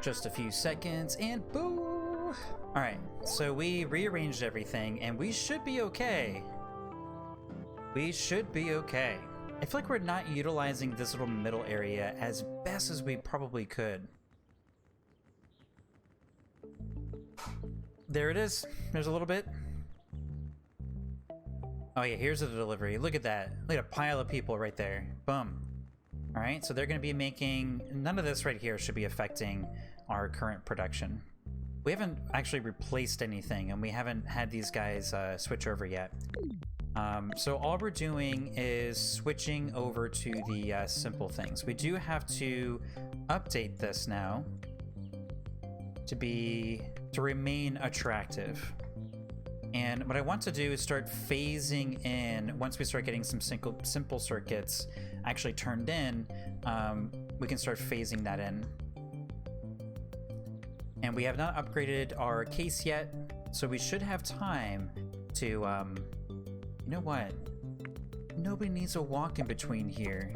Just a few seconds and boo! Alright, so we rearranged everything and we should be okay. We should be okay. I feel like we're not utilizing this little middle area as best as we probably could. There it is. There's a little bit. Oh yeah, here's the delivery. Look at that. Look at a pile of people right there. Boom. Alright, so they're going to be making... None of this right here should be affecting our current production. We haven't actually replaced anything, and we haven't had these guys switch over yet. So all we're doing is switching over to the simple things. We do have to update this now to remain attractive. And what I want to do is start phasing in, once we start getting some simple circuits actually turned in, we can start phasing that in. And we have not upgraded our case yet, so we should have time to, you know what? Nobody needs a walk in between here.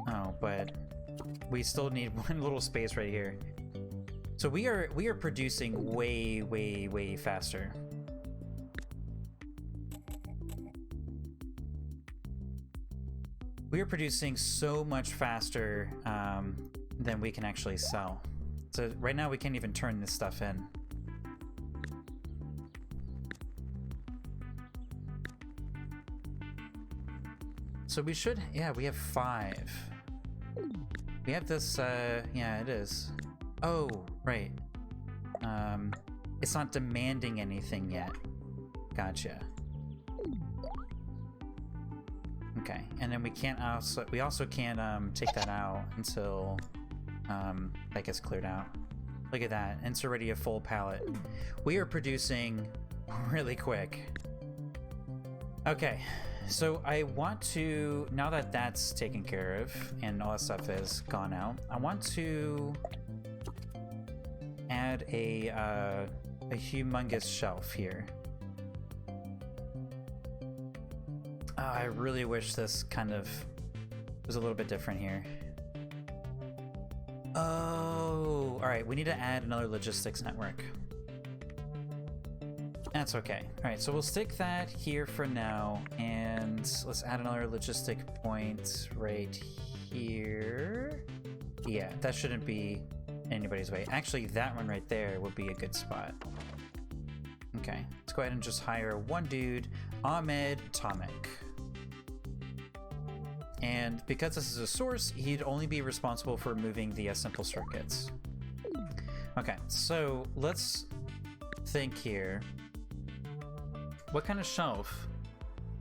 Oh, but we still need one little space right here. So we are producing way faster. We are producing so much faster than we can actually sell. So right now we can't even turn this stuff in. So we should, yeah, we have 5. We have this, yeah, it is. Oh, right. It's not demanding anything yet. Gotcha. Okay, and then we also can't take that out until that gets cleared out. Look at that, it's already a full pallet. We are producing really quick. Okay, so I want to, now that that's taken care of and all that stuff is gone out, I want to add a humongous shelf here. I really wish this kind of was a little bit different here. Oh, all right, we need to add another logistics network. That's okay. All right, so we'll stick that here for now, and let's add another logistic point right here. Yeah, that shouldn't be anybody's way. Actually, that one right there would be a good spot. Okay, let's go ahead and just hire one dude, Ahmed Tomic. And because this is a source, he'd only be responsible for moving the simple circuits. Okay, so let's think here. What kind of shelf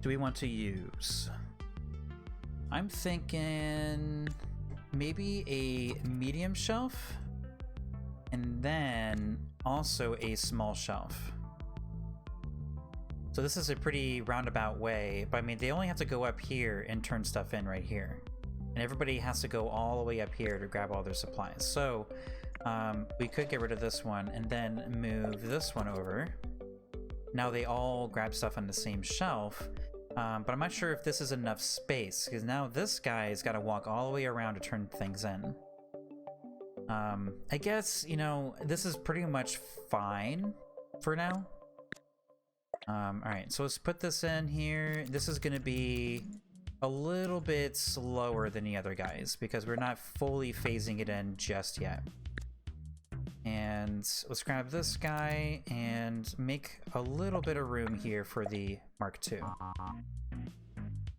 do we want to use? I'm thinking maybe a medium shelf and then also a small shelf. So this is a pretty roundabout way, but I mean, they only have to go up here and turn stuff in right here. And everybody has to go all the way up here to grab all their supplies. So we could get rid of this one and then move this one over. Now they all grab stuff on the same shelf, but I'm not sure if this is enough space, because now this guy's got to walk all the way around to turn things in. I guess, you know, this is pretty much fine for now. Alright, so let's put this in here. This is going to be a little bit slower than the other guys because we're not fully phasing it in just yet. And let's grab this guy and make a little bit of room here for the Mark II.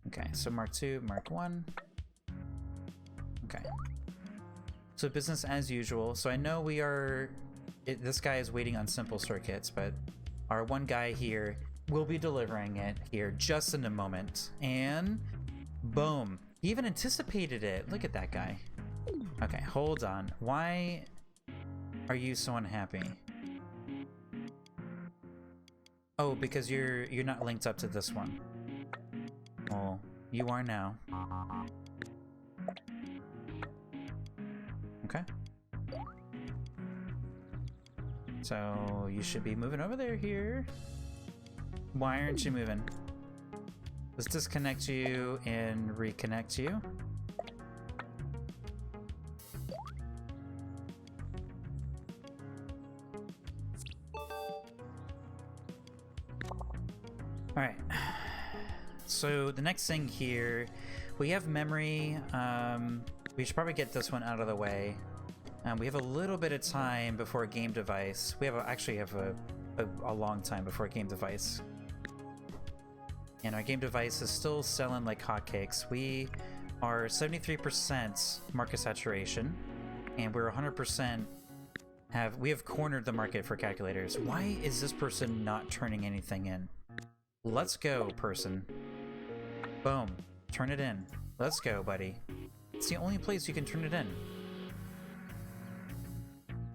Okay, so Mark II, Mark I. Okay. So business as usual. So I know we are... this guy is waiting on simple circuits, but our one guy here will be delivering it here just in a moment. And boom. He even anticipated it. Look at that guy. Okay, hold on. Why are you so unhappy? Oh, because you're not linked up to this one. Well, you are now. Okay. So you should be moving over there here. Why aren't you moving? Let's disconnect you and reconnect you. All right. So the next thing here, we have memory. We should probably get this one out of the way. We have a little bit of time before game device. We have actually have a long time before game device. And our game device is still selling like hotcakes. We are 73% market saturation, and we're 100% we have cornered the market for calculators. Why is this person not turning anything in? Let's go, person. Boom. Turn it in. Let's go, buddy. It's the only place you can turn it in.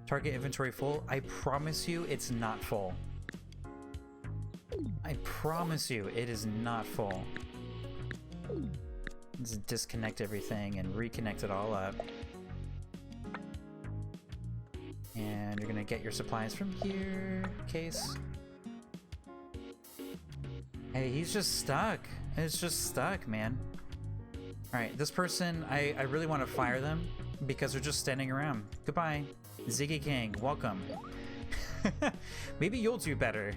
Target inventory full. I promise you it's not full. I promise you it is not full. Let's disconnect everything and reconnect it all up. And you're gonna get your supplies from here, case. Hey, he's just stuck. It's just stuck, man. Alright, this person, I really want to fire them because they're just standing around. Goodbye. Ziggy King, welcome. Maybe you'll do better.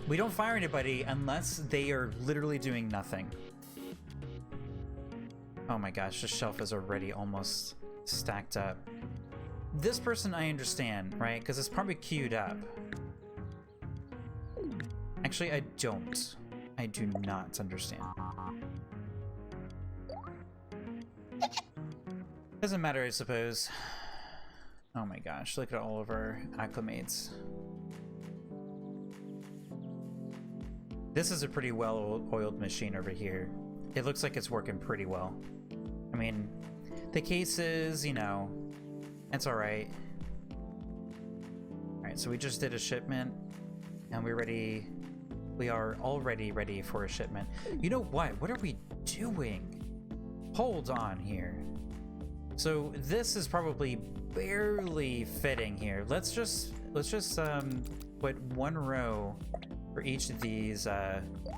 We don't fire anybody unless they are literally doing nothing. Oh my gosh, the shelf is already almost stacked up. This person I understand, right? Because it's probably queued up. Actually, I don't. I do not understand. Doesn't matter, I suppose. Oh my gosh, look at all of our acclimates. This is a pretty well-oiled machine over here. It looks like it's working pretty well. I mean, the cases, you know, it's alright. Alright, so we just did a shipment, and we are already ready for a shipment. You know what? What are we doing? Hold on here. So this is probably barely fitting here. Let's just put one row for each of these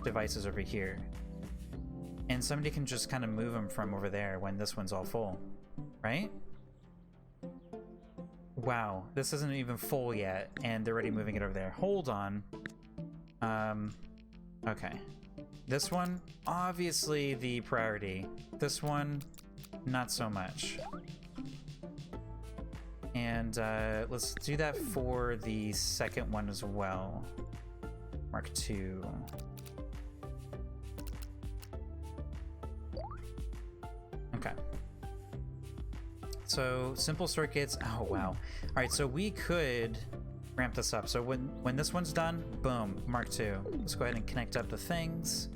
devices over here, and somebody can just kind of move them from over there when this one's all full, right? Wow, this isn't even full yet, and they're already moving it over there. Hold on. Okay. This one, obviously the priority. This one, not so much. And let's do that for the second one as well. Mark II. Okay. So simple circuits. Oh wow. All right, so we could ramp this up. So when this one's done, boom, Mark II. Let's go ahead and connect up the things.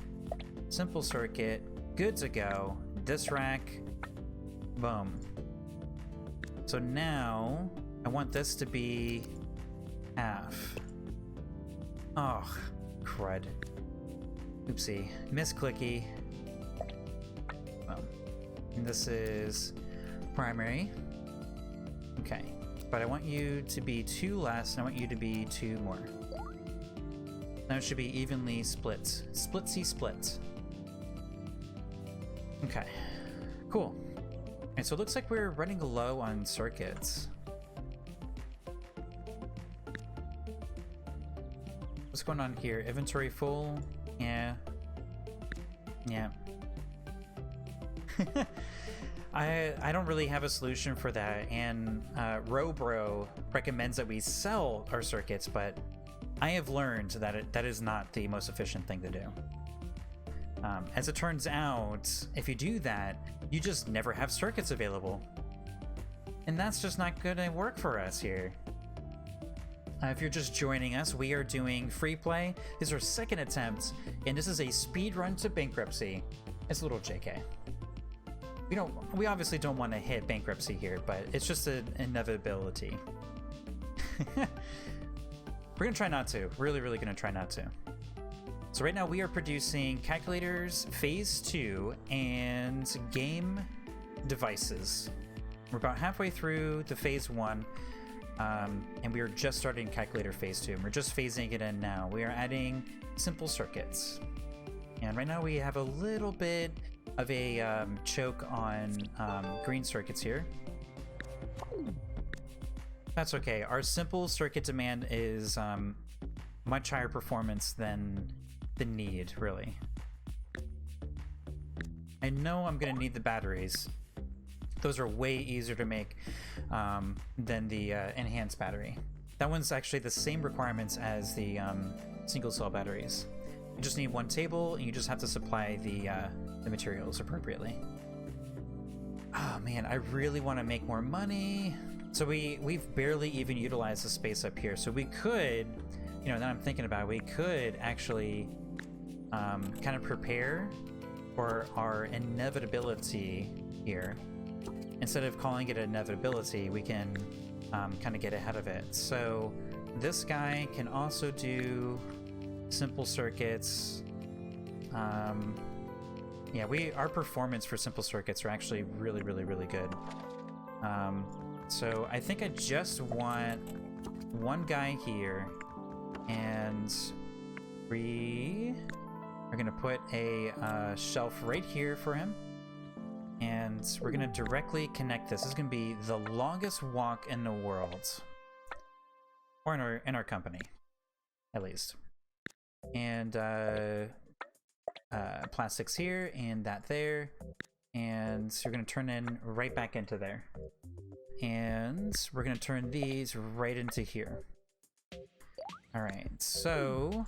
Simple circuit, good to go. This rack, boom. So now I want this to be half. Oh, crud. Oopsie. Misclicky. Well, and this is primary. Okay. But I want you to be 2 less, and I want you to be 2 more. Now it should be evenly split. Splitsy split. Okay. Cool. And so it looks like we're running low on circuits. What's going on here? Inventory full? Yeah. Yeah. I don't really have a solution for that, and Robro recommends that we sell our circuits, but I have learned that that is not the most efficient thing to do. As it turns out, if you do that, you just never have circuits available. And that's just not going to work for us here. If you're just joining us, we are doing free play. This is our second attempt, and this is a speed run to bankruptcy. It's a little JK. We obviously don't want to hit bankruptcy here, but it's just an inevitability. We're gonna try not to. Really gonna try not to. So right now we are producing calculators phase 2 and game devices. We're about halfway through the phase 1, and we are just starting calculator phase 2. And we're just phasing it in now. We are adding simple circuits, and right now we have a little bit of a choke on green circuits here. That's okay. Our simple circuit demand is much higher performance than the need, really. I know I'm gonna need the batteries. Those are way easier to make than the enhanced battery. That one's actually the same requirements as the single cell batteries. You just need one table, and you just have to supply the materials appropriately. Oh man, I really want to make more money. So we've barely even utilized the space up here. So we could, you know, now I'm thinking about it, we could actually kind of prepare for our inevitability here. Instead of calling it inevitability, we can kind of get ahead of it. So this guy can also do simple circuits. Yeah, our performance for simple circuits are actually really, really, really good. So I think I just want one guy here, and we're gonna put a shelf right here for him, and we're gonna directly connect this. This is gonna be the longest walk in the world, or in our company, at least. And plastics here and that there, and we're gonna turn in right back into there, and we're gonna turn these right into here. All right, so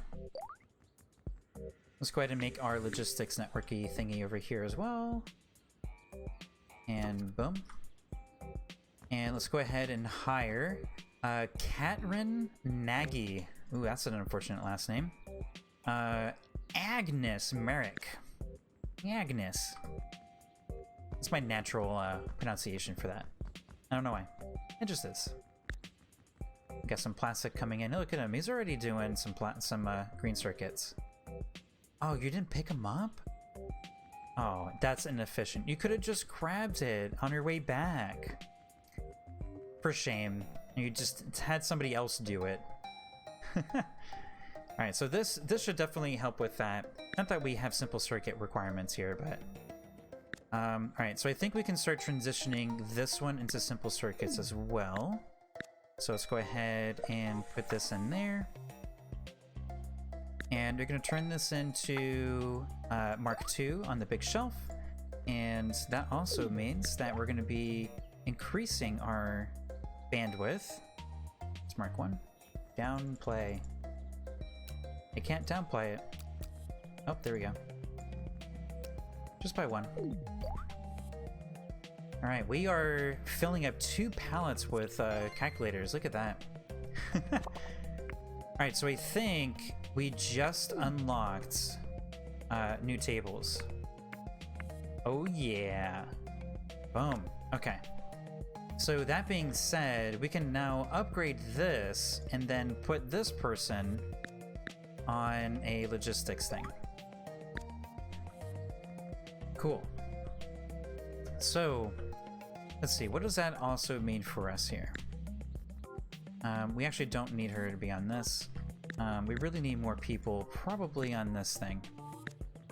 let's go ahead and make our logistics networky thingy over here as well, and boom. And let's go ahead and hire Katrin Nagy. Ooh, that's an unfortunate last name. Agnes Merrick. Agnes. That's my natural pronunciation for that. I don't know why. It just is. Got some plastic coming in. Look at him. He's already doing some green circuits. Oh, you didn't pick him up? Oh, that's inefficient. You could have just grabbed it on your way back. For shame. You just had somebody else do it. Alright, so this should definitely help with that. Not that we have simple circuit requirements here, but... Alright, so I think we can start transitioning this one into simple circuits as well. So let's go ahead and put this in there. And we're going to turn this into Mark II on the big shelf. And that also means that we're going to be increasing our bandwidth. It's Mark I. Downplay. I can't downplay it. Oh, there we go. Just by one. Alright, we are filling up 2 pallets with calculators. Look at that. Alright, so I think we just unlocked new tables. Oh yeah. Boom. Okay. So that being said, we can now upgrade this and then put this person on a logistics thing. Cool. So, let's see, what does that also mean for us here? We actually don't need her to be on this. We really need more people probably on this thing.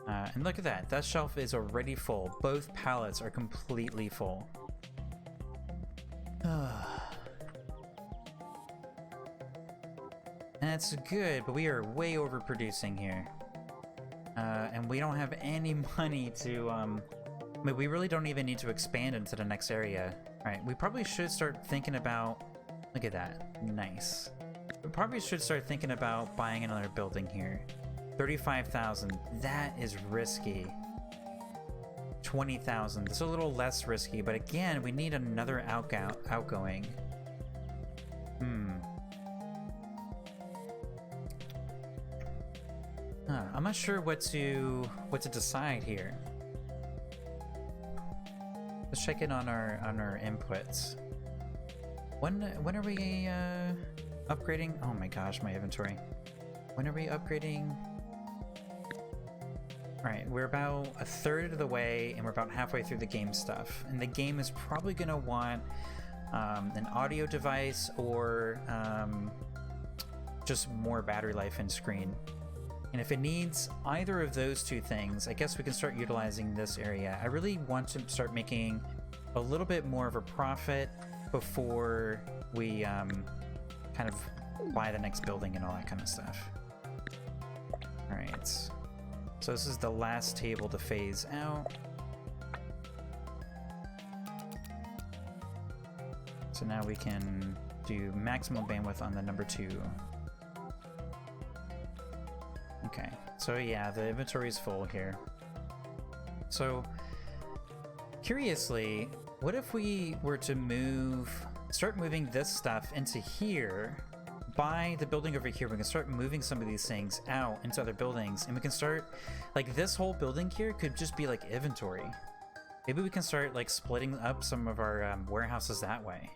And look at that, that shelf is already full. Both pallets are completely full. That's good, but we are way overproducing here. And we don't have any money to, I mean, we really don't even need to expand into the next area. Alright, we probably should start thinking about, look at that, nice. We probably should start thinking about buying another building here. 35,000, that is risky. 20,000, that's a little less risky, but again, we need another outgoing. I'm not sure what to decide here. Let's check in on our inputs. When are we upgrading? Oh my gosh, my inventory. When are we upgrading? Alright, we're about a third of the way, and we're about halfway through the game stuff. And the game is probably going to want an audio device or just more battery life and screen. And if it needs either of those two things, I guess we can start utilizing this area. I really want to start making a little bit more of a profit before we kind of buy the next building and all that kind of stuff. Alright. So this is the last table to phase out. So now we can do maximum bandwidth on the number 2. Okay, so yeah, the inventory is full here. So, curiously, what if we were to start moving this stuff into here, buy the building over here, we can start moving some of these things out into other buildings, and we can start, like, this whole building here could just be like inventory. Maybe we can start like splitting up some of our warehouses that way.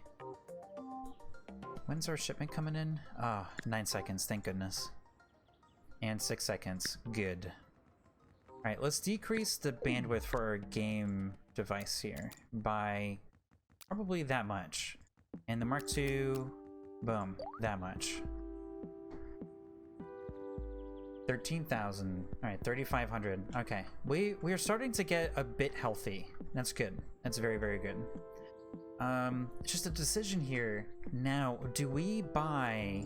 When's our shipment coming in? Ah, 9 seconds, thank goodness. And 6 seconds, good. Alright, let's decrease the bandwidth for our game device here by probably that much. And the Mark II, boom, that much. 13,000. Alright, 3,500. Okay, we are starting to get a bit healthy. That's good. That's very, very good. Just a decision here. Now, do we buy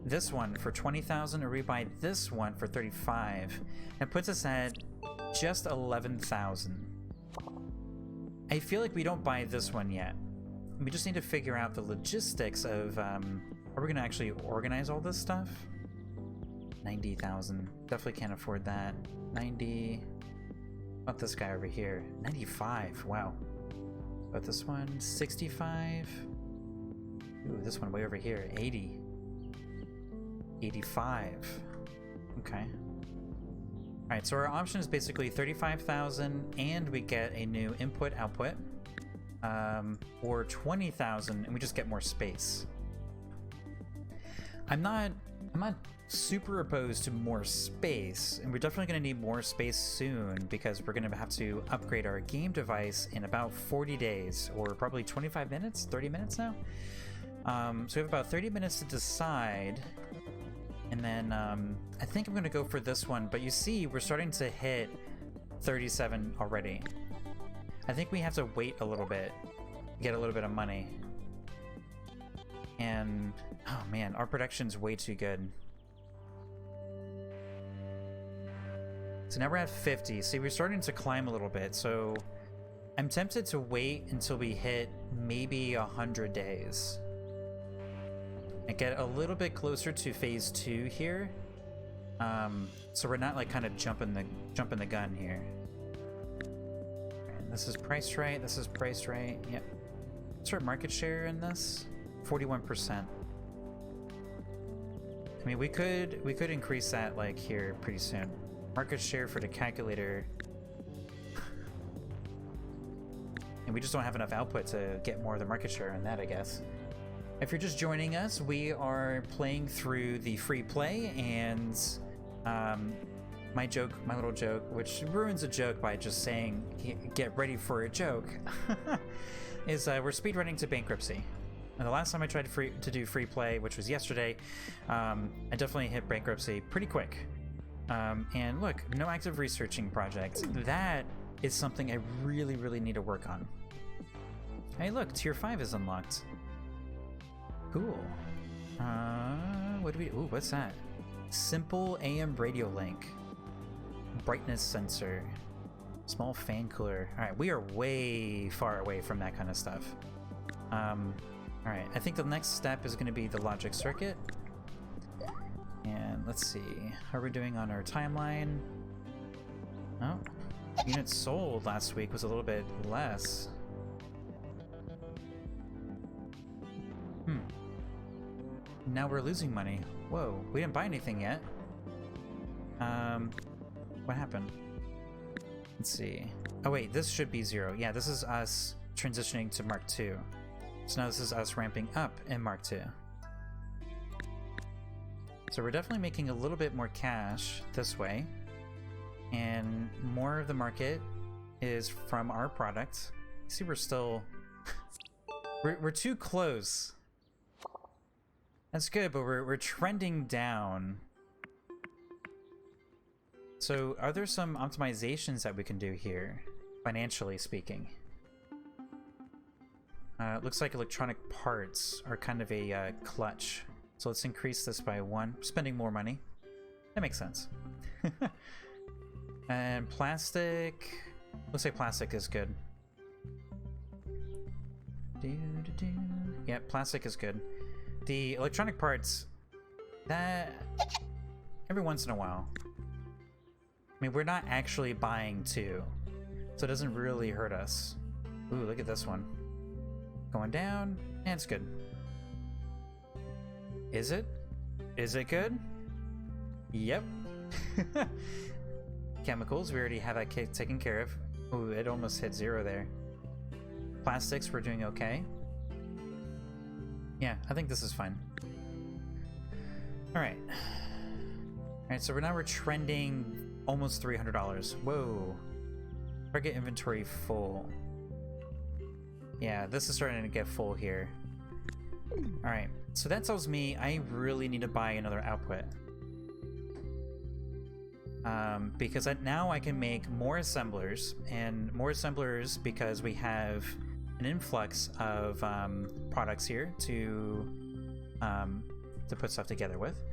this one for 20,000 or we buy this one for 35? It puts us at just 11,000. I feel like we don't buy this one yet. We just need to figure out the logistics of, are we gonna actually organize all this stuff? 90,000. Definitely can't afford that. 90. About this guy over here. 95. Wow. About this one. 65. Ooh, this one way over here. 80. 85. Okay. Alright, so our option is basically 35,000 and we get a new input-output. Or 20,000 and we just get more space. I'm not super opposed to more space, and we're definitely going to need more space soon because we're going to have to upgrade our game device in about 40 days, or probably 25 minutes, 30 minutes now. So we have about 30 minutes to decide, and then I think I'm going to go for this one, but you see we're starting to hit 37 already. I think we have to wait a little bit, get a little bit of money. And, oh man, our production's way too good. So now we're at 50. See, we're starting to climb a little bit, so I'm tempted to wait until we hit maybe 100 days. And get a little bit closer to phase 2 here. So we're not like kind of jumping the gun here. And this is priced right, this is priced right. Yep. What's our market share in this? 41%. I mean, we could increase that like here pretty soon. Market share for the calculator. And we just don't have enough output to get more of the market share on that, I guess. If you're just joining us, we are playing through the free play, and my little joke, which ruins a joke by just saying get ready for a joke, is we're speedrunning to bankruptcy. And the last time I tried to do free play, which was yesterday, I definitely hit bankruptcy pretty quick. And look, no active researching project. That is something I really, really need to work on. Hey look, tier 5 is unlocked. Cool. What do we, ooh, what's that? Simple AM radio link. Brightness sensor. Small fan cooler. Alright, we are way far away from that kind of stuff. Alright, I think the next step is going to be the logic circuit. And let's see, how are we doing on our timeline? Oh, units sold last week was a little bit less. Now we're losing money. Whoa, we didn't buy anything yet. What happened? Let's see. Oh wait, this should be 0. Yeah, this is us transitioning to Mark II. So now this is us ramping up in Mark II. So we're definitely making a little bit more cash this way. And more of the market is from our product. See, we're still... we're too close. That's good, but we're trending down. So are there some optimizations that we can do here, financially speaking? It looks like electronic parts are kind of a clutch. So let's increase this by 1. Spending more money. That makes sense. And plastic... Let's say plastic is good. Yeah, plastic is good. The electronic parts, that... every once in a while. I mean, we're not actually buying 2, so it doesn't really hurt us. Ooh, look at this one. Going down, and it's good. Is it? Is it good? Yep. Chemicals, we already have that taken care of. Ooh, it almost hit 0 there. Plastics, we're doing okay. Yeah, I think this is fine. Alright. Alright, so we're trending almost $300. Whoa. Target inventory full. Yeah, this is starting to get full here. Alright, so that tells me I really need to buy another output. Because now I can make more assemblers, and more assemblers because we have an influx of products here to put stuff together with.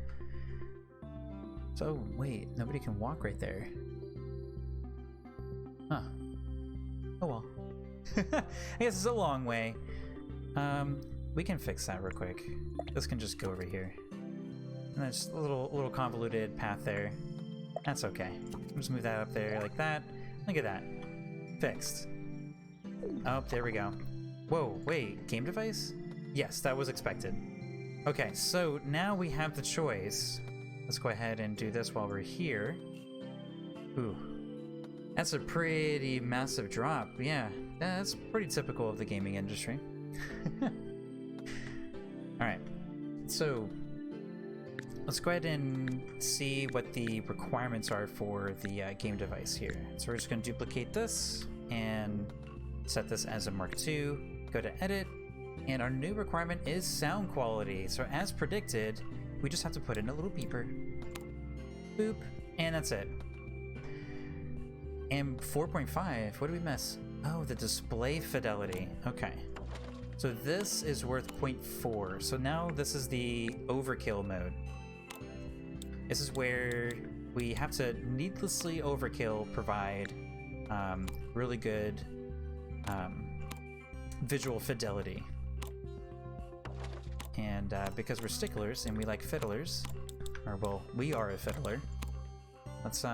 So wait, nobody can walk right there. Huh. Oh well. I guess it's a long way. We can fix that real quick. This can just go over here. And there's a little convoluted path there. That's okay. Just move that up there like that. Look at that. Fixed. Oh, there we go. Whoa, wait, game device? Yes, that was expected. Okay, so now we have the choice. Let's go ahead and do this while we're here. Ooh. That's a pretty massive drop. Yeah, that's pretty typical of the gaming industry. Alright, so let's go ahead and see what the requirements are for the game device here. So we're just going to duplicate this and set this as a Mark II. Go to Edit, and our new requirement is sound quality. So as predicted, we just have to put in a little beeper. Boop, and that's it. And 4.5, what did we miss? Oh, the display fidelity. Okay. So this is worth 0.4. So now this is the overkill mode. This is where we have to needlessly overkill, provide really good visual fidelity. And because we're sticklers and we like fiddlers, or well, we are a fiddler, let's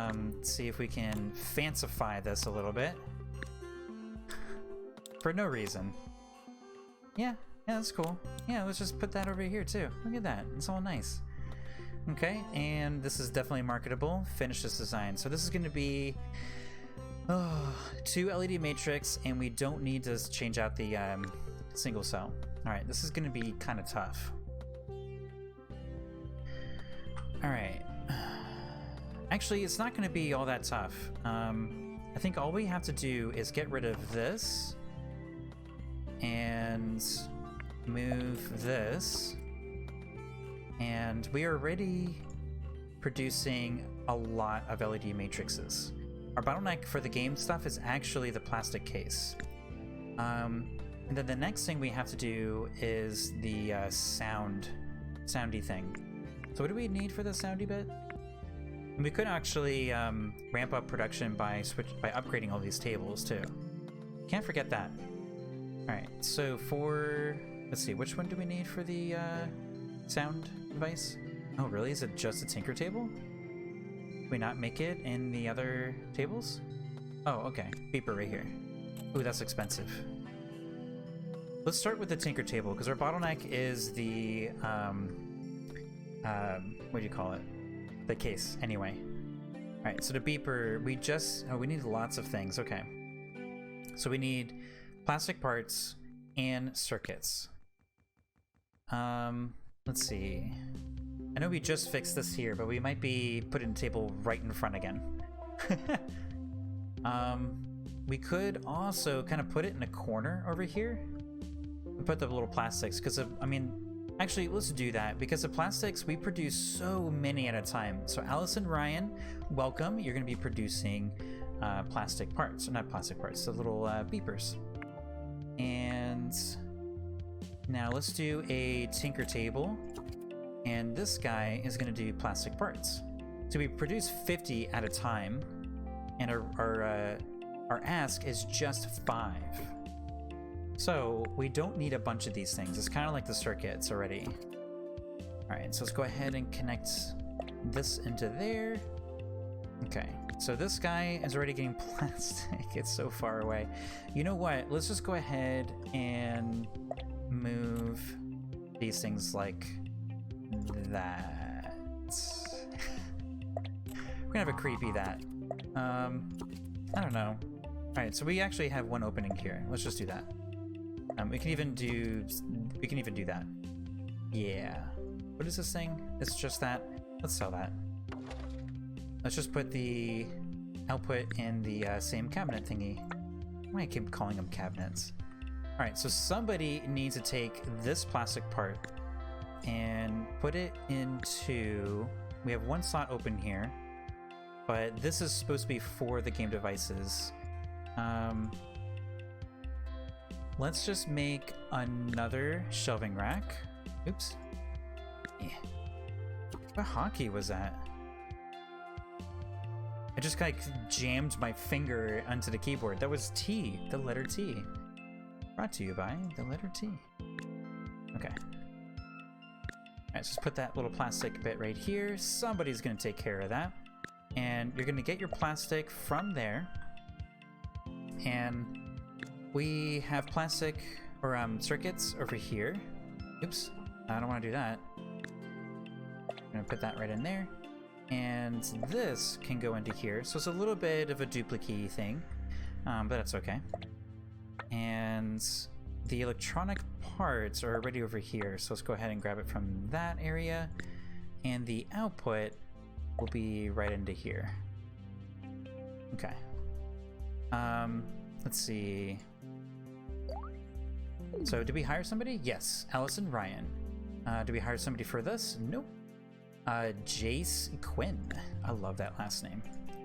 see if we can fancify this a little bit. For no reason. Yeah, that's cool. Yeah, let's just put that over here too. Look at that, it's all nice. Okay, and this is definitely marketable. Finish this design. So this is going to be 2 LED matrix, and we don't need to change out the single cell. All right, this is going to be kind of tough. All right. Actually, it's not going to be all that tough. I think all we have to do is get rid of this and move this. And we are already producing a lot of LED matrices. Our bottleneck for the game stuff is actually the plastic case. And then the next thing we have to do is the soundy thing. So what do we need for the soundy bit? We could actually ramp up production by upgrading all these tables too. Can't forget that. All right, so let's see, which one do we need for the sound device? Oh, really? Is it just a tinker table? Can we not make it in the other tables? Oh, okay. Beeper right here. Ooh, that's expensive. Let's start with the tinker table, because our bottleneck is the what do you call it? The case, anyway. All right, so the beeper, we need lots of things. Okay. So we need plastic parts and circuits. Let's see. I know we just fixed this here, but we might be putting the table right in front again. We could also kind of put it in a corner over here. Put the little plastics, because actually, let's do that, because the plastics, we produce so many at a time. So Alice and Ryan, welcome. You're going to be producing plastic parts, or not plastic parts, the little beepers. And now let's do a tinker table, and this guy is going to do plastic parts. So we produce 50 at a time, and our ask is just 5. So we don't need a bunch of these things. It's kind of like the circuits already. All right, so let's go ahead and connect this into there. Okay, so this guy is already getting plastic. It's so far away. You know what? Let's just go ahead and move these things like that. We're gonna have a creepy that. I don't know. All right, so we actually have one opening here. Let's just do that. We can even do that. Yeah. What is this thing? It's just that. Let's sell that. Let's just put the output in the same cabinet thingy. Why I keep calling them cabinets? All right, so somebody needs to take this plastic part and put it into. We have one slot open here, but this is supposed to be for the game devices. Let's just make another shelving rack. Oops. Yeah. What hotkey was that? I just like jammed my finger onto the keyboard. That was T, the letter T. Brought to you by the letter T. Okay. Alright, so just put that little plastic bit right here. Somebody's gonna take care of that. And you're gonna get your plastic from there. And we have plastic or circuits over here. Oops, I don't want to do that. I'm gonna put that right in there, and this can go into here. So it's a little bit of a duplicate thing, but that's okay. And the electronic parts are already over here, so let's go ahead and grab it from that area, and the output will be right into here. Okay. Let's see. So did we hire somebody? Yes, Allison Ryan. Did we hire somebody for this? Nope. Jace Quinn. I love that last name.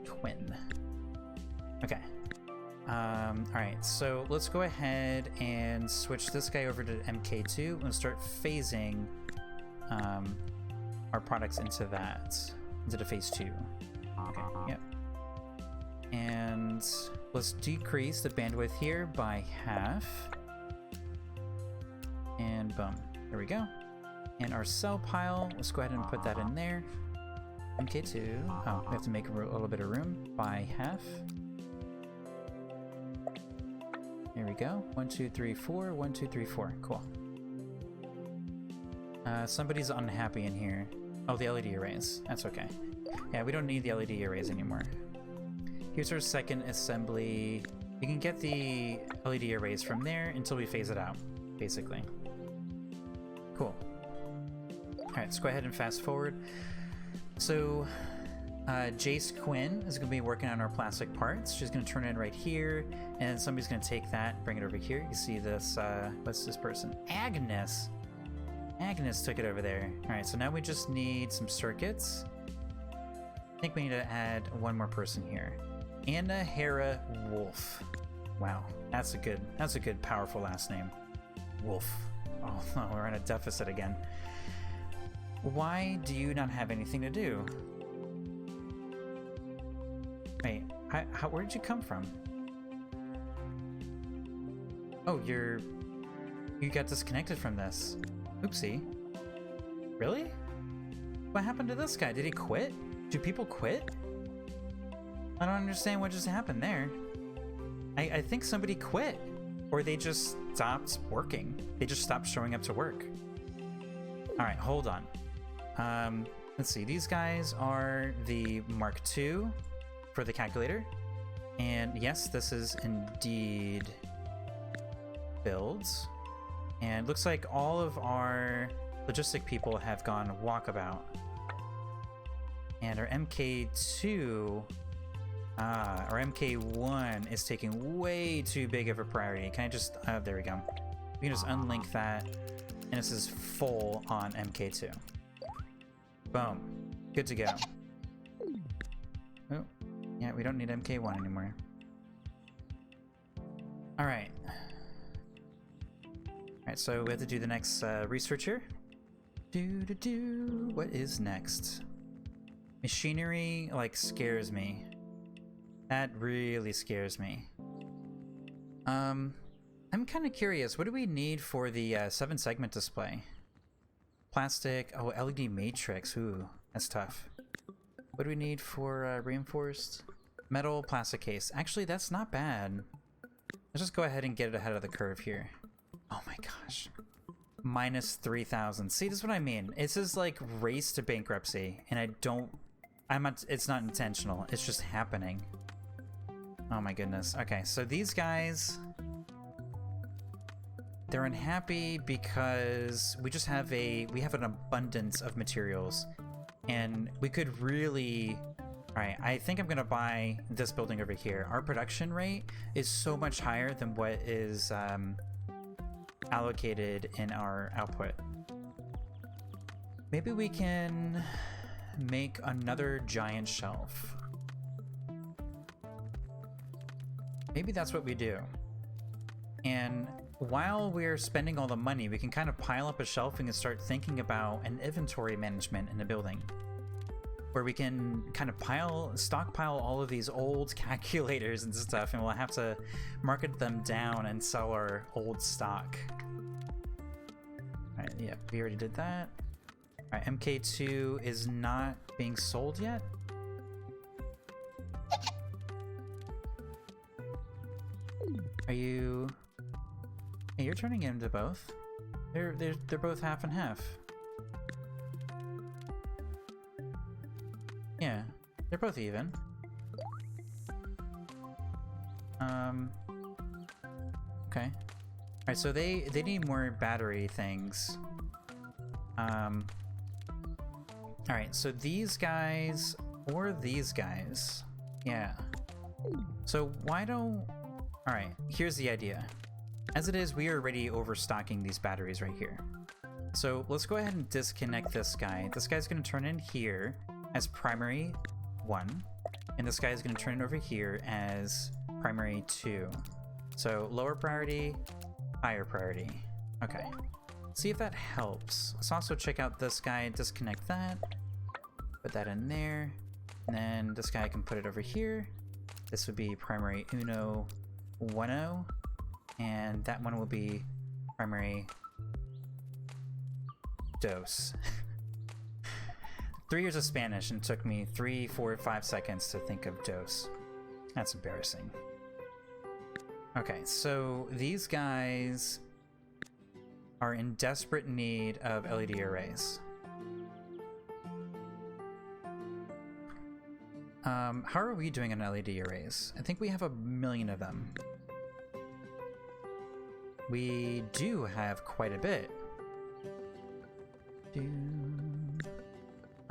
Quinn. Okay. Alright, so let's go ahead and switch this guy over to MK2 and start phasing our products into that. Into the phase 2. Okay, yep. And let's decrease the bandwidth here by half. And boom, there we go. And our cell pile, let's go ahead and put that in there. MK2, oh, we have to make a little bit of room by half. There we go, 1, 2, 3, 4, 1, 2, 3, 4, cool. Somebody's unhappy in here. Oh, the LED arrays, that's okay. Yeah, we don't need the LED arrays anymore. Here's our second assembly. You can get the LED arrays from there until we phase it out, basically. Cool. Alright, let's go ahead and fast forward. So, Jace Quinn is going to be working on our plastic parts. She's going to turn it in right here, and somebody's going to take that, bring it over here. You see this, what's this person? Agnes! Agnes took it over there. Alright, so now we just need some circuits. I think we need to add one more person here. Anna Hera Wolf. Wow, that's a good, powerful last name. Wolf. Oh no, we're in a deficit again. Why do you not have anything to do? Wait, where did you come from? Oh, you got disconnected from this. Oopsie. Really? What happened to this guy? Did he quit? Do people quit? I don't understand what just happened there. I think somebody quit. Or they just stopped working. They just stopped showing up to work. Alright, hold on. Let's see. These guys are the Mark II for the calculator. And yes, this is indeed builds. And looks like all of our logistic people have gone walkabout. And our MK2... our MK1 is taking way too big of a priority. Can I just... there we go. We can just unlink that, and this is full on MK2. Boom. Good to go. Oh, yeah, we don't need MK1 anymore. Alright. Alright, so we have to do the next research here. What is next? Machinery, like, scares me. That really scares me. I'm kind of curious. What do we need for the 7-segment display? Plastic. Oh, LED matrix. Ooh, that's tough. What do we need for reinforced? Metal plastic case. Actually, that's not bad. Let's just go ahead and get it ahead of the curve here. Oh my gosh. Minus 3,000. See, this is what I mean. This is like race to bankruptcy, and it's not intentional. It's just happening. Oh my goodness. Okay, so these guys, they're unhappy because we have an abundance of materials, and we could really... Alright, I think I'm gonna buy this building over here. Our production rate is so much higher than what is allocated in our output. Maybe we can make another giant shelf. Maybe that's what we do. And while we're spending all the money, we can kind of pile up a shelving and start thinking about an inventory management in the building, where we can kind of stockpile all of these old calculators and stuff, and we'll have to market them down and sell our old stock. Alright, yeah, we already did that. Alright, MK2 is not being sold yet. Are you... Hey, you're turning into both. They're both half and half. Yeah, they're both even. Okay. Alright, so they need more battery things. Alright, so these guys or these guys. Yeah. So why don't... Alright, here's the idea. As it is, we are already overstocking these batteries right here. So let's go ahead and disconnect this guy. This guy's gonna turn in here as primary 1, and this guy is going to turn it over here as primary 2. So lower priority, higher priority. Okay, see if that helps. Let's also check out this guy, disconnect that, put that in there, and then this guy can put it over here. This would be primary uno 10, and that one will be primary dos. 3 years of Spanish, and it took me 3, 4, 5 seconds to think of dos. That's embarrassing. Okay, so these guys are in desperate need of LED arrays. How are we doing on LED arrays? I think we have 1 million of them. We do have quite a bit.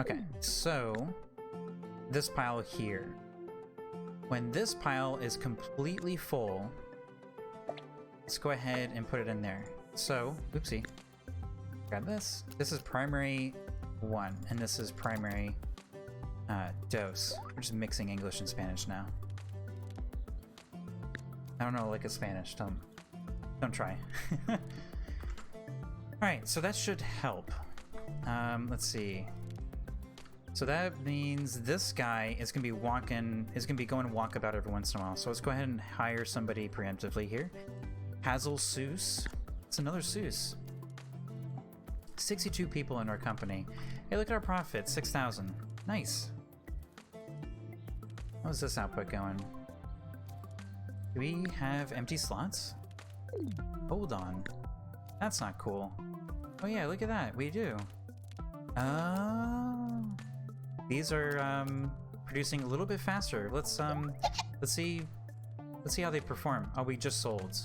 Okay, so this pile here. When this pile is completely full, let's go ahead and put it in there. So, oopsie. Grab this. This is primary 1, and this is primary dos. We're just mixing English and Spanish now. I don't know, like a Spanish. Don't try. Alright, so that should help. Let's see. So that means this guy is gonna be going walkabout every once in a while. So let's go ahead and hire somebody preemptively here. Hazel Seuss. It's another Seuss. 62 people in our company. Hey, look at our profit, 6,000. Nice. How's this output going? Do we have empty slots? Hold on. That's not cool. Oh yeah, look at that. We do. Oh. These are producing a little bit faster. Let's see how they perform. Oh, we just sold.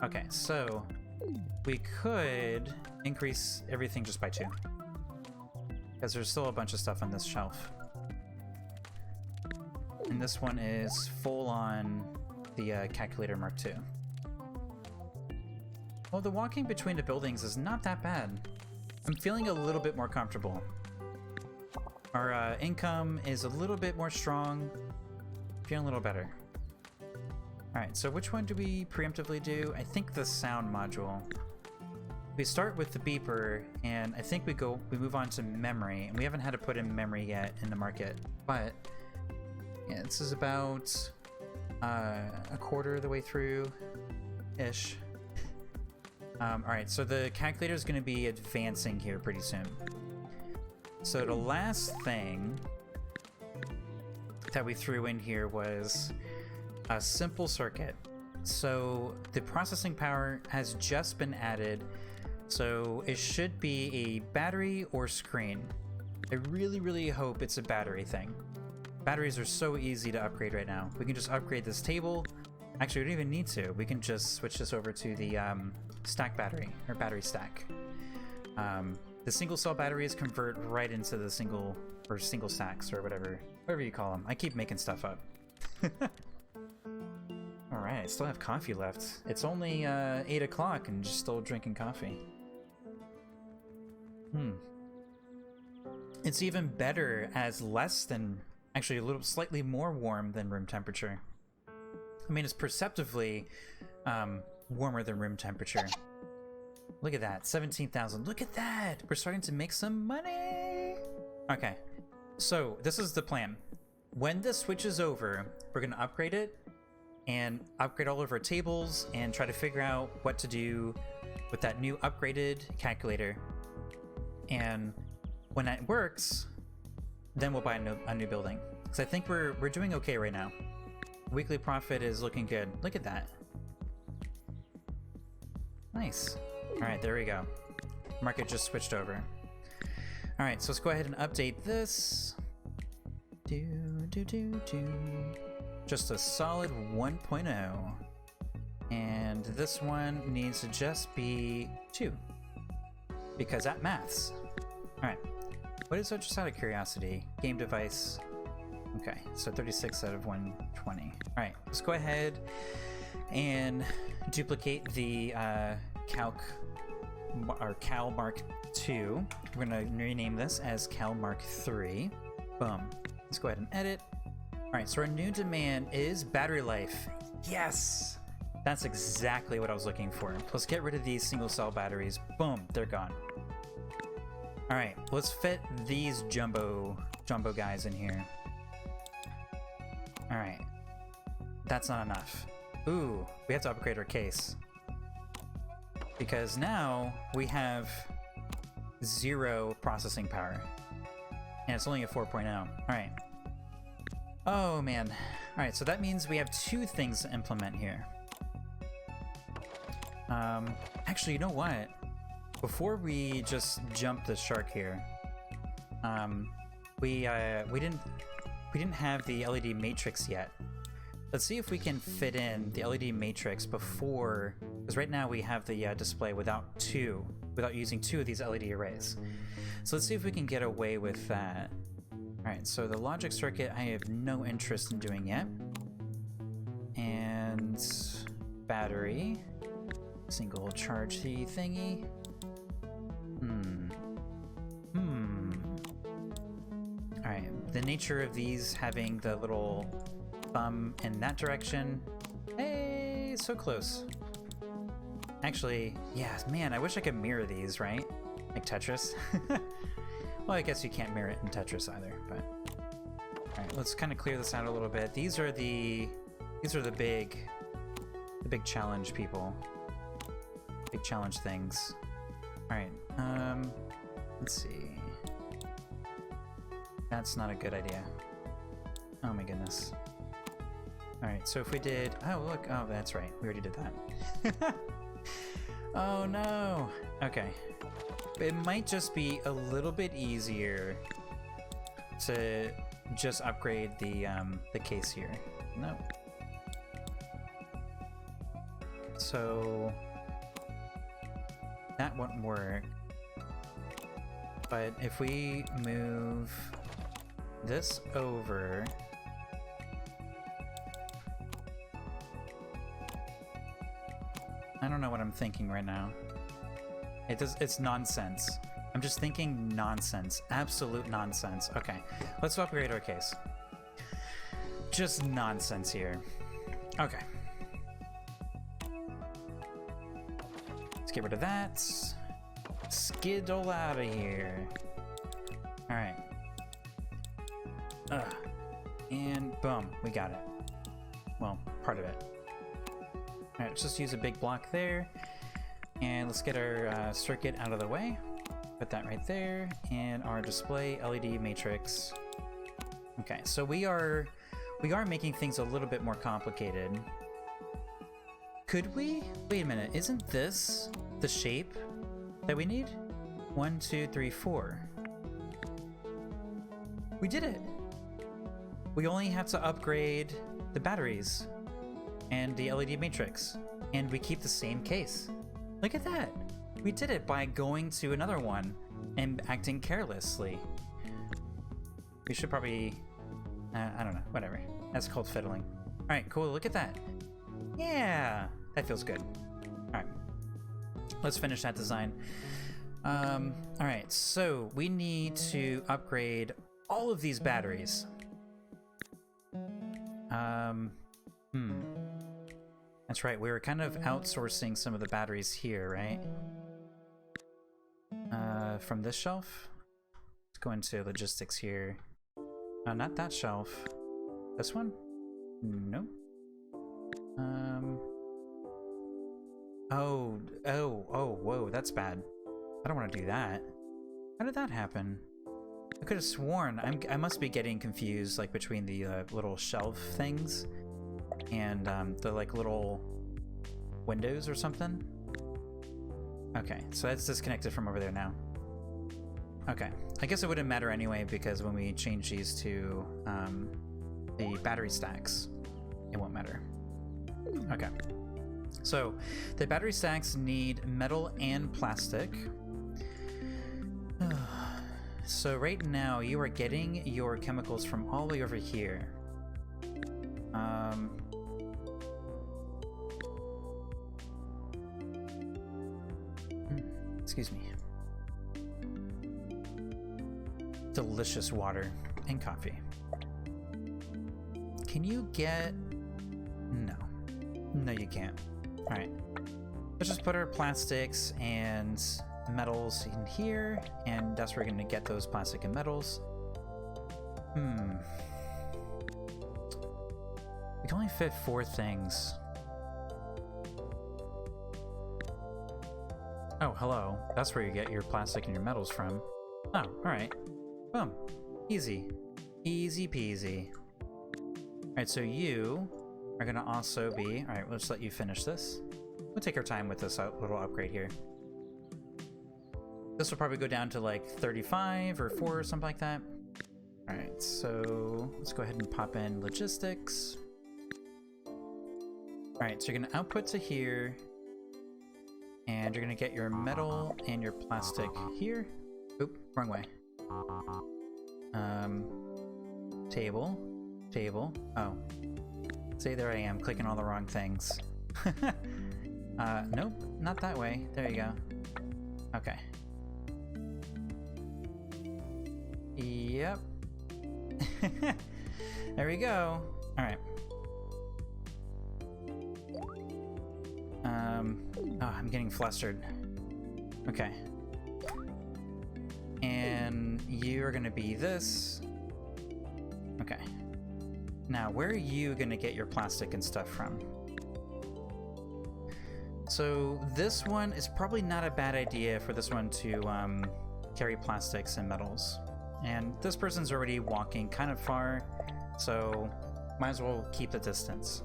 Okay, so we could increase everything just by 2, because there's still a bunch of stuff on this shelf. And this one is full on the calculator Mark II. Well, the walking between the buildings is not that bad. I'm feeling a little bit more comfortable. Our income is a little bit more strong. Feeling a little better. Alright, so which one do we preemptively do? I think the sound module. we start with the beeper, and I think we move on to memory, and we haven't had to put in memory yet in the market, but yeah, this is about a quarter of the way through ish. All right, so the calculator is going to be advancing here pretty soon. So the last thing that we threw in here was a simple circuit. So the processing power has just been added, so it should be a battery or screen. I really, really hope it's a battery thing. Batteries are so easy to upgrade right now. We can just upgrade this table. Actually, we don't even need to. We can just switch this over to the stack battery, or battery stack. The single cell batteries convert right into the single stacks, or whatever you call them. I keep making stuff up. Alright, I still have coffee left. It's only 8 o'clock and just still drinking coffee. It's even better as less than, actually a little slightly more warm than room temperature. I mean, it's perceptively warmer than room temperature. Look at that, 17,000. Look at that! We're starting to make some money! Okay, so this is the plan. When this switches over, we're going to upgrade it and upgrade all of our tables and try to figure out what to do with that new upgraded calculator. And when that works, then we'll buy a new building. Because I think we're doing okay right now. Weekly profit is looking good. Look at that. Nice. Alright, there we go. Market just switched over. Alright, so let's go ahead and update this. Just a solid 1.0. And this one needs to just be 2. Because that maths. Alright. What is that, just out of curiosity? Game device. Okay, so 36 out of 120. Alright, let's go ahead and duplicate the Cal Mark II. We're gonna rename this as Cal Mark III. Boom. Let's go ahead and edit. Alright, so our new demand is battery life. Yes! That's exactly what I was looking for. Let's get rid of these single cell batteries. Boom, they're gone. Alright, let's fit these jumbo guys in here. Alright. That's not enough. Ooh, we have to upgrade our case. Because now we have 0 processing power. And it's only a 4.0. Alright. Oh man. Alright, so that means we have 2 things to implement here. Actually, you know what? Before we just jump the shark here, we didn't have the LED matrix yet. Let's see if we can fit in the LED matrix before, because right now we have the display without using 2 of these LED arrays. So let's see if we can get away with that. Alright, so the logic circuit I have no interest in doing yet. And battery, single charge thingy. Alright, the nature of these having the little thumb in that direction. Hey, so close. Actually, yeah, man, I wish I could mirror these, right? Like Tetris. Well, I guess you can't mirror it in Tetris either, but... Alright, let's kind of clear this out a little bit. These are the big challenge people. Big challenge things. Alright, let's see. That's not a good idea. Oh my goodness. Alright, so if we did... Oh, look. Oh, that's right. We already did that. Oh no! Okay. It might just be a little bit easier to just upgrade the case here. No. So... that won't work. But if we move this over... I don't know what I'm thinking right now. It's nonsense. I'm just thinking nonsense. Absolute nonsense. Okay, let's upgrade our case. Just nonsense here. Okay. Let's get rid of that. Skiddle out of here. Alright. And boom, we got it. Well, part of it. Alright, let's just use a big block there. And let's get our circuit out of the way. Put that right there. And our display LED matrix. Okay, so we are making things a little bit more complicated. Could we? Wait a minute, isn't this the shape that we need? 1, 2, 3, 4. We did it! We only have to upgrade the batteries and the LED matrix, and we keep the same case. Look at that! We did it by going to another one and acting carelessly. We should probably... I don't know, whatever. That's called fiddling. Alright, cool, look at that. Yeah! That feels good. Alright. Let's finish that design. Alright, so we need to upgrade all of these batteries. That's right, we were kind of outsourcing some of the batteries here, right? From this shelf? Let's go into logistics here. Not that shelf. This one? No. Oh, whoa, that's bad. I don't want to do that. How did that happen? I could have sworn I must be getting confused, like between the little shelf things and the like little windows or something. Okay, so that's disconnected from over there now. Okay, I guess it wouldn't matter anyway because when we change these to the battery stacks, it won't matter. Okay, so the battery stacks need metal and plastic. So right now you are getting your chemicals from all the way over here. Excuse me. Delicious water and coffee. Can you get... No, you can't. Alright. Let's just put our plastics and metals in here, and that's where we're going to get those plastic and metals. We can only fit 4 things. Oh, hello. That's where you get your plastic and your metals from. Oh, alright. Boom. Easy. Easy peasy. Alright, so you are going to also be... Alright, we'll just let you finish this. We'll take our time with this little upgrade here. This will probably go down to like 35 or 4 or something like that. Alright, so let's go ahead and pop in logistics. Alright, so you're going to output to here. And you're going to get your metal and your plastic here. Oop, wrong way. Table. Oh. See, there I am, clicking all the wrong things. Nope, not that way. There you go. Okay. Yep. There we go. Alright. Oh, I'm getting flustered. Okay. And you're gonna be this. Okay. Now, where are you gonna get your plastic and stuff from? So this one is probably not a bad idea for this one to carry plastics and metals. And this person's already walking kind of far, so might as well keep the distance.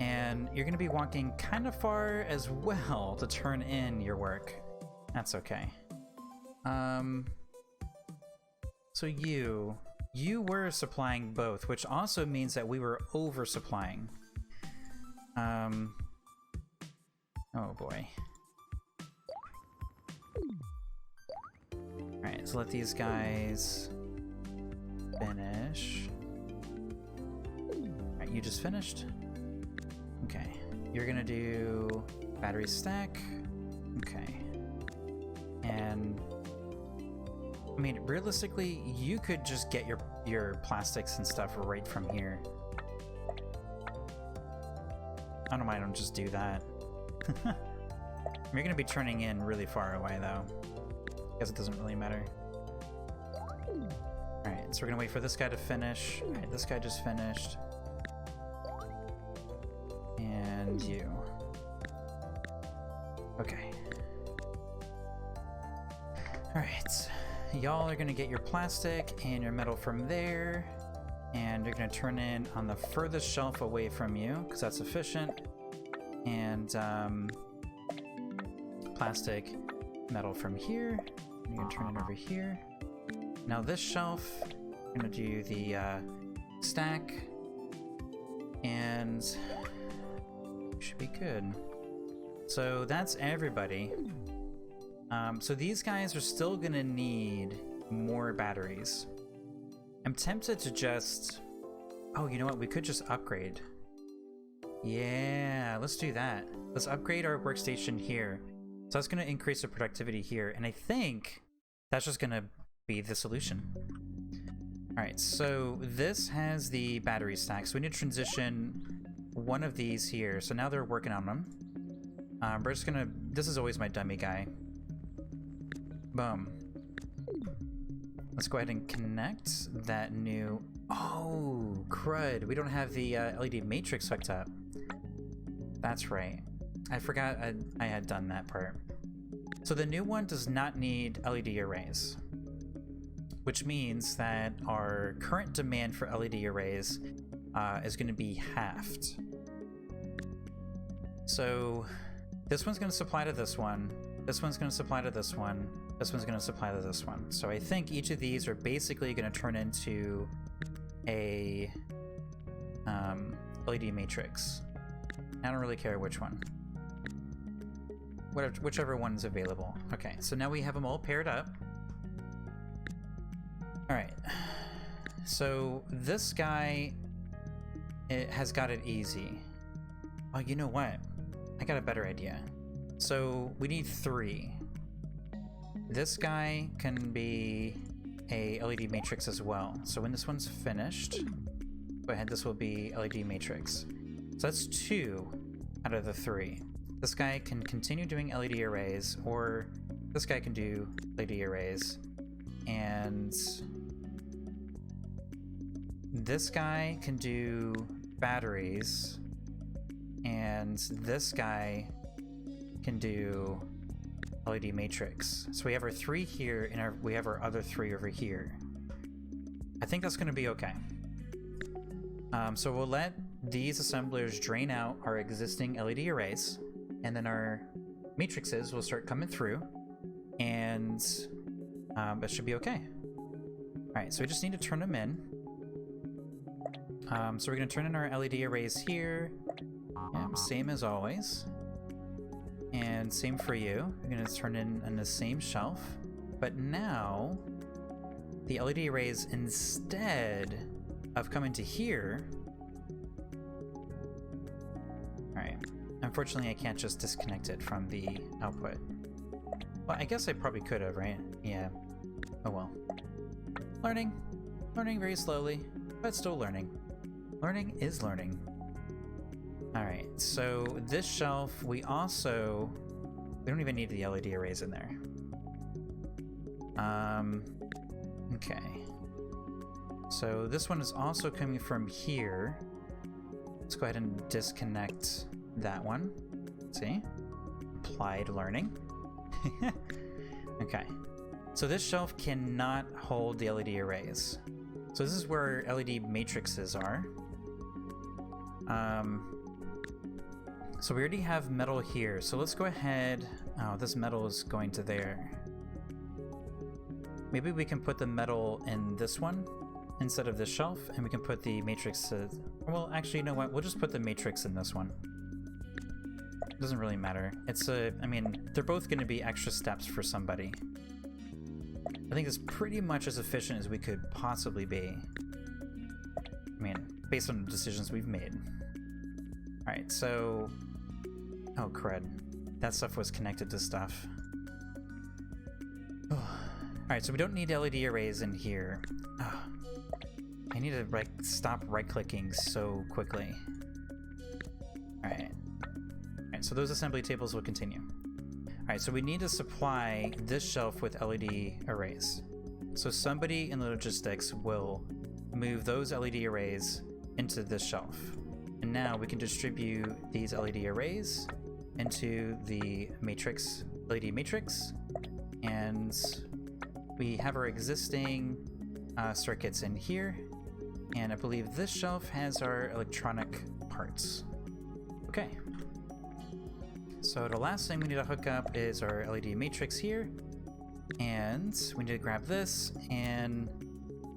And you're going to be walking kind of far as well to turn in your work. That's okay. So you were supplying both, which also means that we were oversupplying. Oh boy. Alright, so let these guys finish. Alright, you just finished? Okay. You're gonna do battery stack. Okay. And I mean, realistically, you could just get your plastics and stuff right from here. I don't mind, I don't just do that. You're gonna be turning in really far away though. Guess it doesn't really matter. Alright, so we're gonna wait for this guy to finish. Alright, this guy just finished. And you. Okay. Alright. Y'all are gonna get your plastic and your metal from there. And you're gonna turn in on the furthest shelf away from you, because that's efficient. And plastic, metal from here. You're gonna turn it over here. Now this shelf, we're gonna do the stack, and should be good. So that's everybody. So these guys are still gonna need more batteries. I'm tempted to just... Oh, you know what? We could just upgrade. Yeah, let's do that. Let's upgrade our workstation here. So that's going to increase the productivity here. And I think that's just going to be the solution. All right, so this has the battery stack. So we need to transition one of these here. So now they're working on them. We're just going to... This is always my dummy guy. Boom. Let's go ahead and connect that new... Oh, crud. We don't have the LED matrix hooked up. That's right. I forgot I had done that part. So the new one does not need LED arrays, which means that our current demand for LED arrays is going to be halved. So this one's going to supply to this one. This one's going to supply to this one. This one's going to supply to this one. So I think each of these are basically going to turn into a LED matrix. I don't really care which one. Whichever one's available. Okay, so now we have them all paired up. Alright. So this guy has got it easy. Oh, you know what? I got a better idea. So we need 3. This guy can be a LED matrix as well. So when this one's finished, go ahead, this will be LED matrix. So that's 2 out of the 3. This guy can continue doing LED arrays, or this guy can do LED arrays. And this guy can do batteries, and this guy can do LED matrix. So we have our 3 here, and we have our other 3 over here. I think that's going to be okay. So we'll let these assemblers drain out our existing LED arrays, and then our matrices will start coming through, and that should be okay. Alright, so we just need to turn them in. So we're going to turn in our LED arrays here. Same as always. And same for you. We're going to turn in the same shelf. But now, the LED arrays, instead of coming to here... Alright. Unfortunately, I can't just disconnect it from the output. Well, I guess I probably could have, right? Yeah. Oh well. Learning. Learning very slowly, but still learning. Learning is learning. Alright, so this shelf, we don't even need the LED arrays in there. Okay. So this one is also coming from here. Let's go ahead and disconnect that one. See? Applied learning. Okay. So this shelf cannot hold the LED arrays. So this is where LED matrices are. So we already have metal here. So let's go ahead. Oh, this metal is going to there. Maybe we can put the metal in this one instead of this shelf, and we can put the matrix. Well, actually, you know what? We'll just put the matrix in this one. It doesn't really matter. I mean, they're both going to be extra steps for somebody. I think it's pretty much as efficient as we could possibly be. I mean, based on the decisions we've made. Alright, so... Oh, crud. That stuff was connected to stuff. Alright, so we don't need LED arrays in here. I need to stop right-clicking so quickly. Alright. Alright, so those assembly tables will continue. Alright, so we need to supply this shelf with LED arrays. So somebody in logistics will move those LED arrays into this shelf. And now we can distribute these LED arrays into the matrix, LED matrix. And we have our existing circuits in here. And I believe this shelf has our electronic parts. Okay. So the last thing we need to hook up is our LED matrix here. And we need to grab this and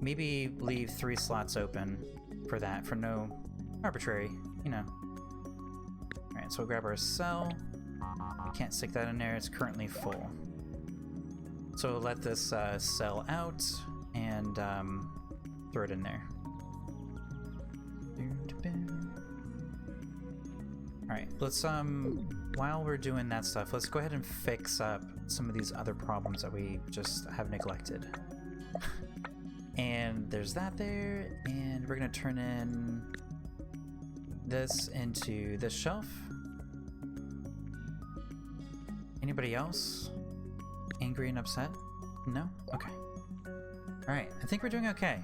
maybe leave 3 slots open for that, for no arbitrary, you know. Alright, so we'll grab our cell. Can't stick that in there, it's currently full. So we'll let this cell out and throw it in there. Alright, let's while we're doing that stuff, let's go ahead and fix up some of these other problems that we just have neglected. And there's that there, and we're gonna turn in this into this shelf. Anybody else angry and upset? No? Okay. Alright, I think we're doing okay.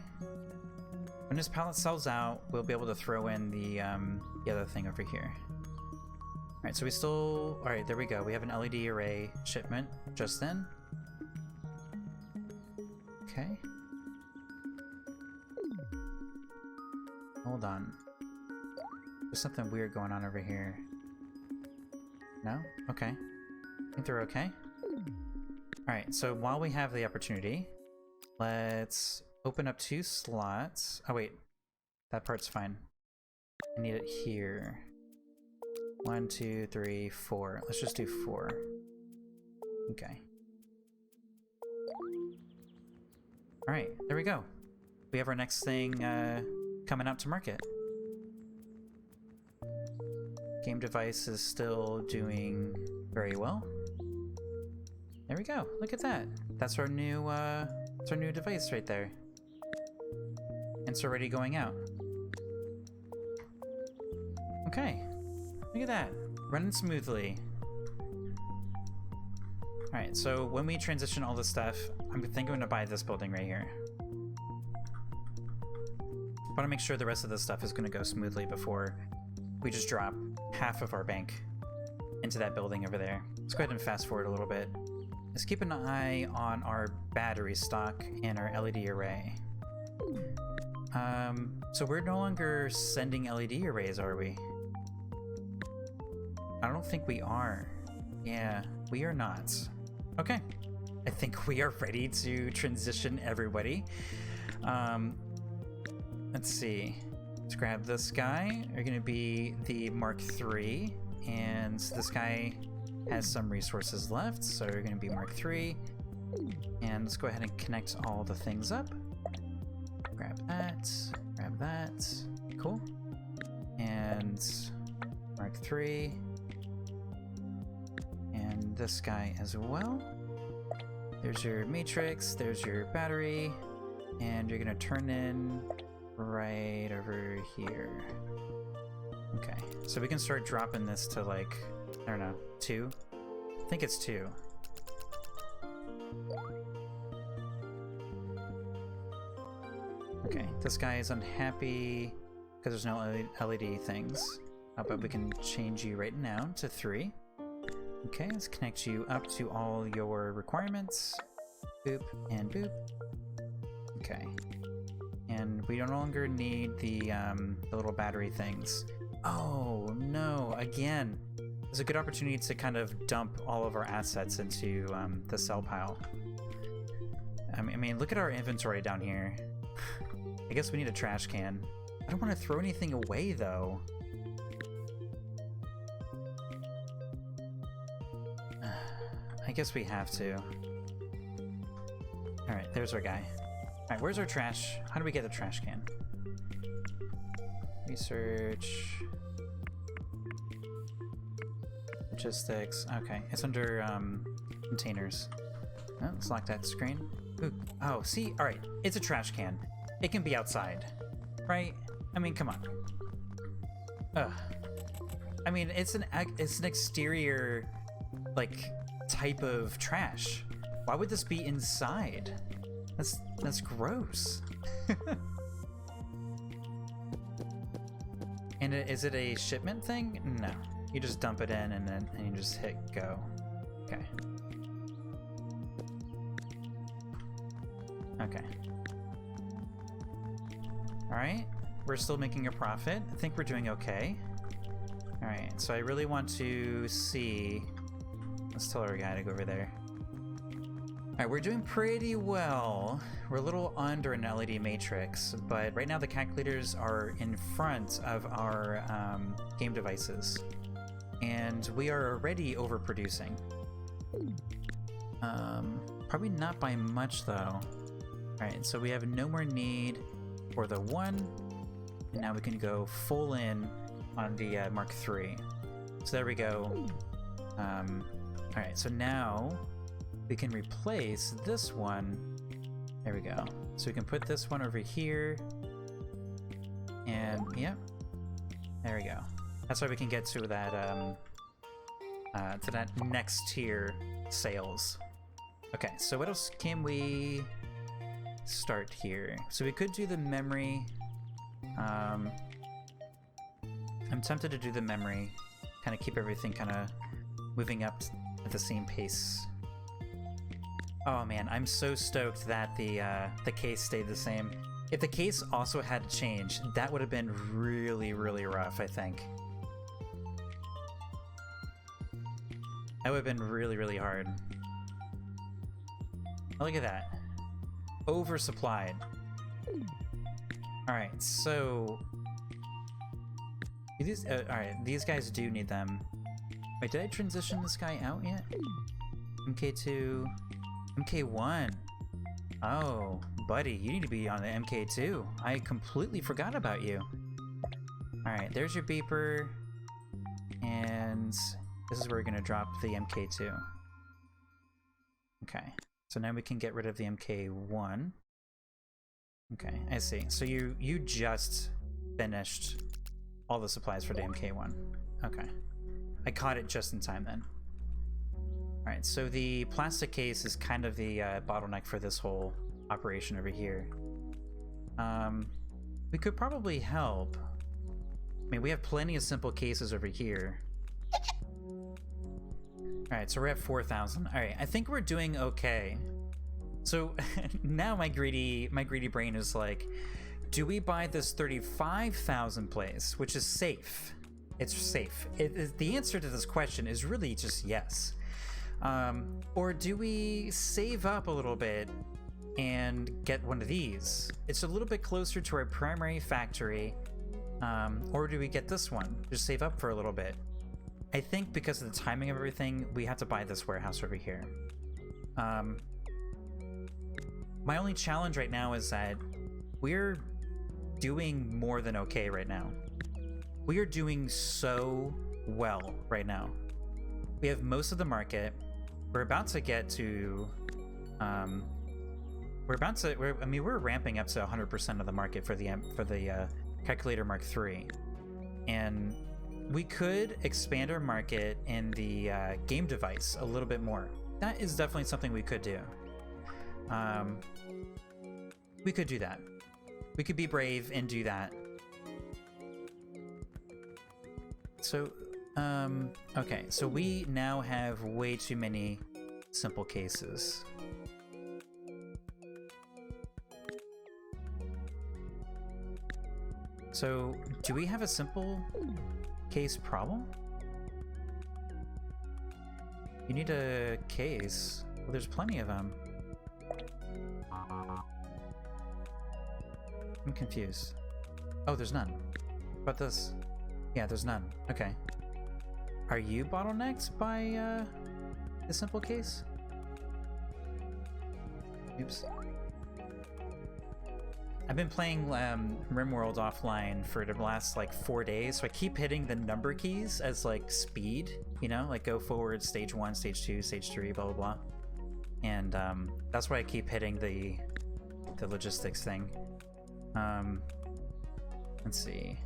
When this pallet sells out, we'll be able to throw in the other thing over here. Alright, so we still... Alright, there we go. We have an LED array shipment just then. Okay. Hold on. There's something weird going on over here. No? Okay. I think they're okay. Alright, so while we have the opportunity, let's open up 2 slots. Oh wait, that part's fine. I need it here. 1, 2, 3, 4. Let's just do 4. Okay. Alright, there we go. We have our next thing coming out to market. Game device is still doing very well. There we go. Look at that. That's our new device right there. And it's already going out. Okay. Look at that. Running smoothly. Alright, so when we transition all this stuff, I'm thinking I'm gonna buy this building right here. I want to make sure the rest of this stuff is going to go smoothly before we just drop half of our bank into that building over there. Let's go ahead and fast forward a little bit. Let's keep an eye on our battery stock and our LED array. So we're no longer sending LED arrays, are we? I don't think we are. Yeah, we are not. Okay. I think we are ready to transition everybody. Let's see. Let's grab this guy. They're going to be the Mark III, and this guy has some resources left, so we're going to be Mark III. And let's go ahead and connect all the things up. Grab that. Grab that. Cool. And Mark III. And this guy as well. There's your matrix. There's your battery. And you're going to turn in right over here. Okay, so we can start dropping this to like, I don't know, 2? I think it's 2. Okay, this guy is unhappy because there's no LED things, but we can change you right now to 3. Okay, let's connect you up to all your requirements. Boop and boop. Okay. And we no longer need the little battery things. Oh no, again. It's a good opportunity to kind of dump all of our assets into the sell pile. I mean, look at our inventory down here. I guess we need a trash can. I don't want to throw anything away though. I guess we have to. Alright, there's our guy. Alright, where's our trash? How do we get the trash can? Research. Logistics. Okay, it's under containers. Oh, let's lock that screen. Ooh. Oh, see? Alright, it's a trash can. It can be outside. Right? I mean, come on. Ugh. I mean, it's an exterior, like, type of trash? Why would this be inside? That's gross. And is it a shipment thing? No. You just dump it in and you just hit go. Okay. Okay. Alright. We're still making a profit. I think we're doing okay. Alright, so I really want to see... Let's tell our guy to go over there. Alright, we're doing pretty well. We're a little under an LED matrix, but right now the calculators are in front of our game devices. And we are already overproducing. Probably not by much though. Alright, so we have no more need for the 1, and now we can go full in on the Mark III. So there we go. Alright, so now we can replace this one. There we go. So we can put this one over here. And, yep. There we go. That's why we can get to that next tier sales. Okay, so what else can we start here? So we could do the memory. I'm tempted to do the memory, kind of keep everything kind of moving up at the same pace. Oh man, I'm so stoked that the case stayed the same. If the case also had to change, that would have been really, really rough, I think. That would have been really, really hard. Oh, look at that. Oversupplied. Alright, so... alright, these guys do need them. Wait, did I transition this guy out yet? MK2... MK1. Oh, buddy, you need to be on the MK2. I completely forgot about you. Alright, there's your beeper. And this is where we're gonna drop the MK2. Okay, so now we can get rid of the MK1. Okay, I see. So you just finished all the supplies for the MK1. Okay. I caught it just in time then. Alright, so the plastic case is kind of the bottleneck for this whole operation over here. We could probably help. I mean, we have plenty of simple cases over here. Alright, so we're at 4,000. Alright, I think we're doing okay. So now my greedy brain is like, do we buy this 35,000 place, which is safe? It's safe. The answer to this question is really just yes. Or do we save up a little bit and get one of these? It's a little bit closer to our primary factory. Or do we get this one? Just save up for a little bit. I think because of the timing of everything, we have to buy this warehouse over here. My only challenge right now is that we're doing more than okay right now. We are doing so well right now. We have most of the market. We're about to get to, we're ramping up to 100% of the market for the calculator Mark III, and we could expand our market in the game device a little bit more. That is definitely something we could do. We could do that. We could be brave and do that. So, okay, so we now have way too many simple cases. So, do we have a simple case problem? You need a case. Well, there's plenty of them. I'm confused. Oh, there's none. What about this? Yeah, there's none. Okay. Are you bottlenecked by the simple case? Oops. I've been playing RimWorld offline for the last like 4 days, so I keep hitting the number keys as like speed, you know, like go forward, stage 1, stage 2, stage 3, blah blah blah. And that's why I keep hitting the logistics thing. Let's see.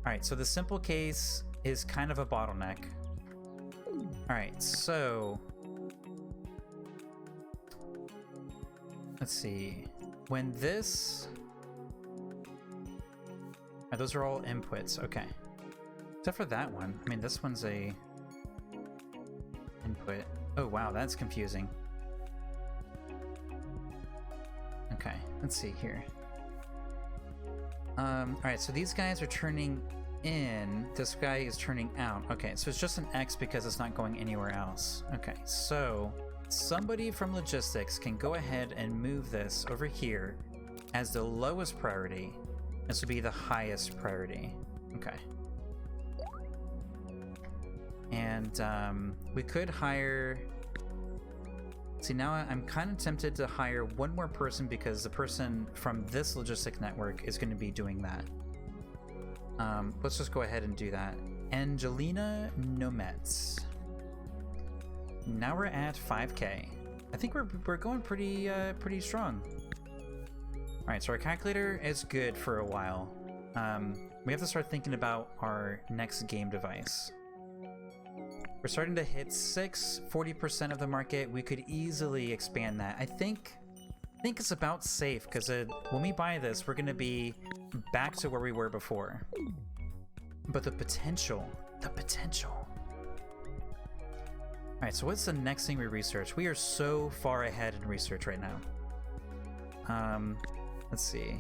Alright, so the simple case is kind of a bottleneck. Alright, so... let's see. When this... oh, those are all inputs, okay. Except for that one. I mean, this one's a... input. Oh, wow, that's confusing. Okay, let's see here. Alright, so these guys are turning in. This guy is turning out. Okay, so it's just an X because it's not going anywhere else. Okay, so somebody from logistics can go ahead and move this over here as the lowest priority. This would be the highest priority. Okay. And we could hire... see, now I'm kind of tempted to hire one more person because the person from this logistic network is going to be doing that. Let's just go ahead and do that. Angelina Nomets. Now we're at 5K. I think we're going pretty strong. All right, so our calculator is good for a while. We have to start thinking about our next game device. We're starting to hit 40% of the market. We could easily expand that. I think it's about safe because when we buy this, we're going to be back to where we were before. But the potential. All right, so what's the next thing we research? We are so far ahead in research right now. Let's see.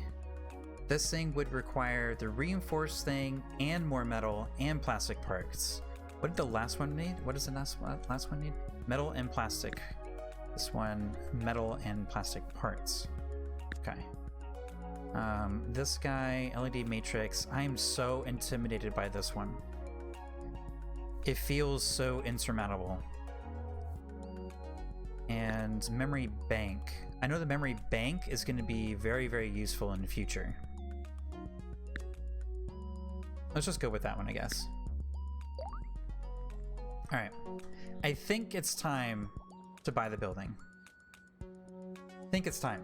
This thing would require the reinforced thing and more metal and plastic parts. What did the last one need? What does the last one need? Metal and plastic. This one, metal and plastic parts. Okay. This guy, LED matrix. I am so intimidated by this one. It feels so insurmountable. And memory bank. I know the memory bank is going to be very, very useful in the future. Let's just go with that one, I guess. Alright. I think it's time to buy the building. I think it's time.